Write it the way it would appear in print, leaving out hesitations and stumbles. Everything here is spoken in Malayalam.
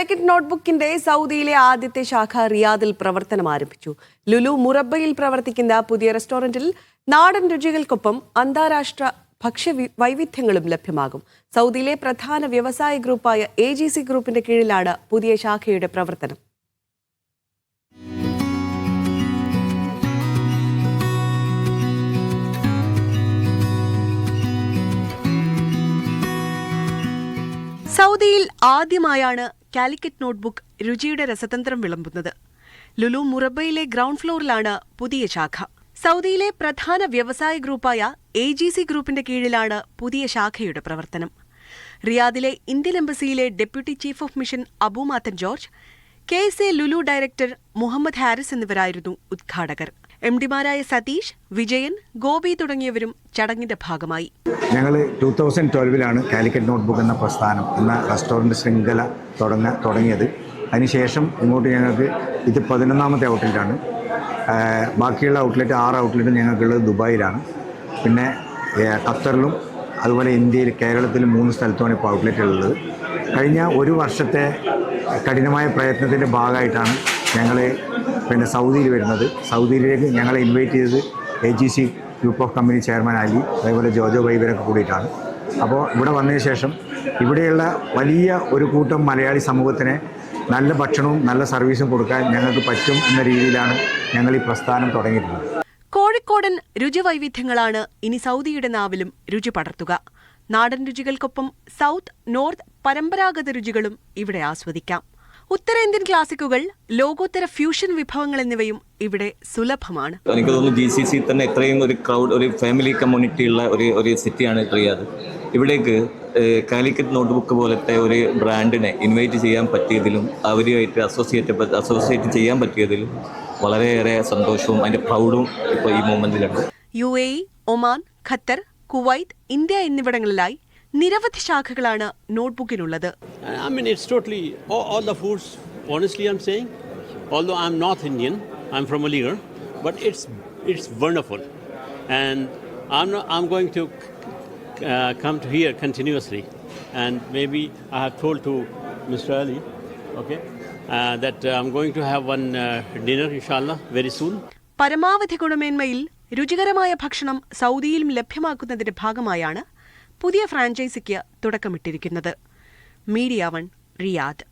കാലിക്കറ്റ് നോട്ട്ബുക്കിന്റെ സൗദിയിലെ ആദ്യത്തെ ശാഖ റിയാദിൽ പ്രവർത്തനം ആരംഭിച്ചു. ലുലു മുറബയിൽ പ്രവർത്തിക്കുന്ന പുതിയ റെസ്റ്റോറന്റിൽ നാടൻ രുചികൾക്കൊപ്പം അന്താരാഷ്ട്ര ഭക്ഷ്യ വൈവിധ്യങ്ങളും ലഭ്യമാകും. സൗദിയിലെ പ്രധാന വ്യവസായ ഗ്രൂപ്പായ AGC ഗ്രൂപ്പിന്റെ കീഴിലാണ് പുതിയ ശാഖയുടെ പ്രവർത്തനം. സൗദിയിൽ ആദ്യമായാണ് കാലിക്കറ്റ് നോട്ട്ബുക്ക് രുചിയുടെ രസതന്ത്രം വിളമ്പുന്നത്. ലുലു മുറബയിലെ ഗ്രൗണ്ട് ഫ്ലോറിലാണ് പുതിയ ശാഖ. സൗദിയിലെ പ്രധാന വ്യവസായ ഗ്രൂപ്പായ AGC ഗ്രൂപ്പിന്റെ കീഴിലാണ് പുതിയ ശാഖയുടെ പ്രവർത്തനം. റിയാദിലെ ഇന്ത്യൻ എംബസിയിലെ deputy chief of mission Abu Mathan George, KSA Lulu director Muhammad Haris എന്നിവരായിരുന്നു ഉദ്ഘാടകർ. MDമാരായ സതീഷ്, വിജയൻ, ഗോപി തുടങ്ങിയവരും ചടങ്ങിന്റെ ഭാഗമായി. ഞങ്ങൾ 2012 കാലിക്കറ്റ് നോട്ട്ബുക്ക് എന്ന പ്രസ്ഥാനം എന്ന റെസ്റ്റോറൻറ്റ് ശൃംഖല തുടങ്ങിയത്. അതിനുശേഷം ഇങ്ങോട്ട് ഞങ്ങൾക്ക് ഇത് 11ാമത്തെ ഔട്ട്ലെറ്റാണ്. ബാക്കിയുള്ള ഔട്ട്ലെറ്റ് 6 ഔട്ട്ലെറ്റ് ഞങ്ങൾക്കുള്ളത് ദുബായിലാണ്. പിന്നെ ഖത്തറിലും അതുപോലെ ഇന്ത്യയിൽ കേരളത്തിലും 3 സ്ഥലത്തുമാണ് ഇപ്പോൾ ഔട്ട്ലെറ്റുകളുള്ളത്. കഴിഞ്ഞ ഒരു വർഷത്തെ കഠിനമായ പ്രയത്നത്തിൻ്റെ ഭാഗമായിട്ടാണ് ഞങ്ങൾ സൗദിയിൽ വരുന്നത്. സൗദിയിലേക്ക് ഞങ്ങളെ ഇൻവൈറ്റ് ചെയ്തത് AGC group of company chairman Ali, അതേപോലെ ജോജോ ബൈബരൊക്കെ കൂടിയിട്ടാണ്. അപ്പോൾ ഇവിടെ വന്നതിന് ശേഷം ഇവിടെയുള്ള വലിയ ഒരു കൂട്ടം മലയാളി സമൂഹത്തിന് നല്ല ഭക്ഷണവും നല്ല സർവീസും കൊടുക്കാൻ ഞങ്ങൾക്ക് പറ്റും എന്ന രീതിയിലാണ് ഞങ്ങൾ ഈ പ്രസ്ഥാനം തുടങ്ങിയിട്ടുള്ളത്. കോഴിക്കോടൻ രുചിവൈവിധ്യങ്ങളാണ് ഇനി സൗദിയുടെ നാവിലും രുചി പടർത്തുക. നാടൻ രുചികൾക്കൊപ്പം സൗത്ത്, നോർത്ത് പരമ്പരാഗത രുചികളും ഇവിടെ ആസ്വദിക്കാം. ഉത്തരേന്ത്യൻ ക്ലാസിക്കുകൾ, ലോകോത്തര ഫ്യൂഷൻ വിഭവങ്ങൾ എന്നിവയും ഇവിടെ സുലഭമാണ്. എനിക്ക് തോന്നുന്നു GCC തന്നെ ഇത്രയും ഒരു ക്രൗഡ്, ഒരു ഫാമിലി കമ്മ്യൂണിറ്റി ഉള്ള ഒരു സിറ്റിയാണ് റിയാദ്. ഇവിടേക്ക് കാലിക്കറ്റ് നോട്ട്ബുക്ക് പോലത്തെ ഒരു ബ്രാൻഡിനെ ഇൻവൈറ്റ് ചെയ്യാൻ പറ്റിയതിലും അവരുമായിട്ട് അസോസിയേറ്റ് ചെയ്യാൻ പറ്റിയതിലും വളരെയേറെ സന്തോഷവും അതിൻ്റെ പ്രൗഡും ഇപ്പോൾ ഈ മൂമെന്റിലുണ്ട്. UAE, Oman, Qatar, Kuwait, India എന്നിവിടങ്ങളിലായി നിരവധി ശാഖകളാണ് നോട്ട്ബുക്കിനുള്ളത്. I mean, it's totally all the foods. Honestly, I'm saying, although I'm North Indian, I'm from Aligarh, but it's wonderful, and I'm going to come to here continuously, and maybe I have told to Mr. Ali, okay, that I'm going to have one dinner, inshallah, very soon. പരമാവധി ഗുണമേന്മയിൽ രുചികരമായ ഭക്ഷണം സൗദിയിലും ലഭ്യമാക്കുന്നതിന്റെ ഭാഗമായാണ് പുതിയ ഫ്രാഞ്ചൈസിക്ക് തുടക്കമിട്ടിരിക്കുന്നത്. Media 1, Riyadh.